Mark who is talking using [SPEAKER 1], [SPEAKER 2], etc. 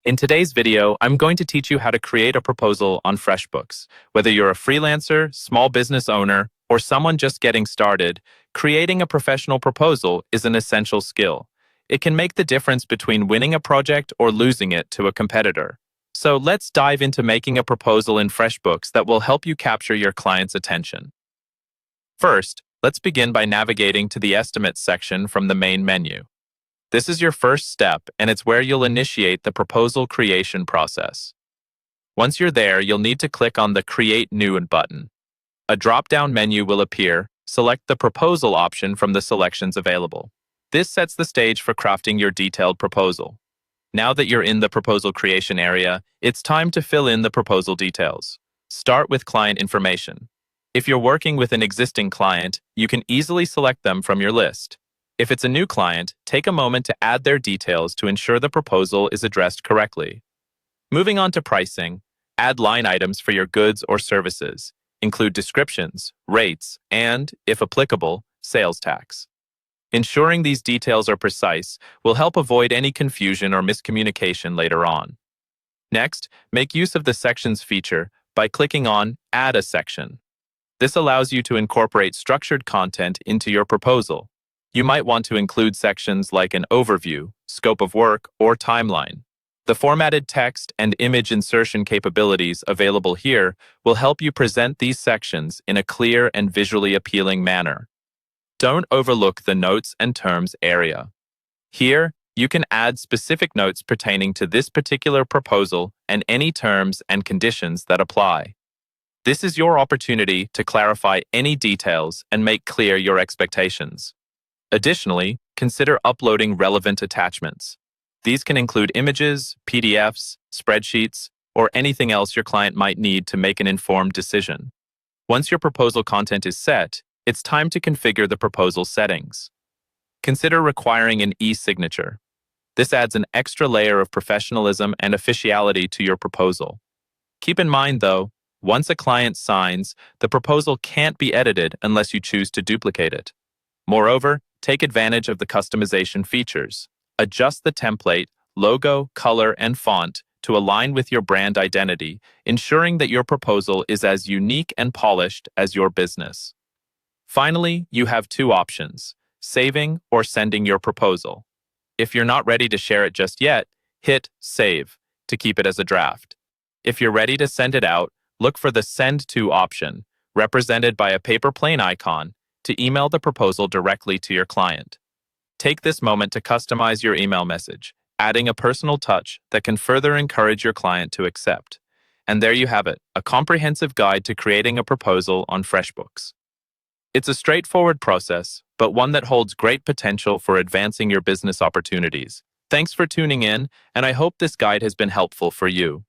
[SPEAKER 1] In today's video, I'm going to teach you how to create a proposal on Freshbooks. Whether you're a freelancer, small business owner, or someone just getting started, creating a professional proposal is an essential skill. It can make the difference between winning a project or losing it to a competitor. So let's dive into making a proposal in Freshbooks that will help you capture your client's attention. First, let's begin by navigating to the Estimates section from the main menu. This is your first step, and it's where you'll initiate the proposal creation process. Once you're there, you'll need to click on the Create New button. A drop-down menu will appear. Select the Proposal option from the selections available. This sets the stage for crafting your detailed proposal. Now that you're in the proposal creation area, it's time to fill in the proposal details. Start with client information. If you're working with an existing client, you can easily select them from your list. If it's a new client, take a moment to add their details to ensure the proposal is addressed correctly. Moving on to pricing, add line items for your goods or services. Include descriptions, rates, and, if applicable, sales tax. Ensuring these details are precise will help avoid any confusion or miscommunication later on. Next, make use of the Sections feature by clicking on Add a Section. This allows you to incorporate structured content into your proposal. You might want to include sections like an overview, scope of work, or timeline. The formatted text and image insertion capabilities available here will help you present these sections in a clear and visually appealing manner. Don't overlook the Notes and Terms area. Here, you can add specific notes pertaining to this particular proposal and any terms and conditions that apply. This is your opportunity to clarify any details and make clear your expectations. Additionally, consider uploading relevant attachments. These can include images, PDFs, spreadsheets, or anything else your client might need to make an informed decision. Once your proposal content is set, it's time to configure the proposal settings. Consider requiring an e-signature. This adds an extra layer of professionalism and officiality to your proposal. Keep in mind, though, once a client signs, the proposal can't be edited unless you choose to duplicate it. Moreover, take advantage of the customization features. Adjust the template, logo, color, and font to align with your brand identity, ensuring that your proposal is as unique and polished as your business. Finally, you have two options: saving or sending your proposal. If you're not ready to share it just yet, hit Save to keep it as a draft. If you're ready to send it out, look for the Send To option, represented by a paper plane icon, to email the proposal directly to your client. Take this moment to customize your email message, adding a personal touch that can further encourage your client to accept. And there you have it, a comprehensive guide to creating a proposal on Freshbooks. It's a straightforward process, but one that holds great potential for advancing your business opportunities. Thanks for tuning in, and I hope this guide has been helpful for you.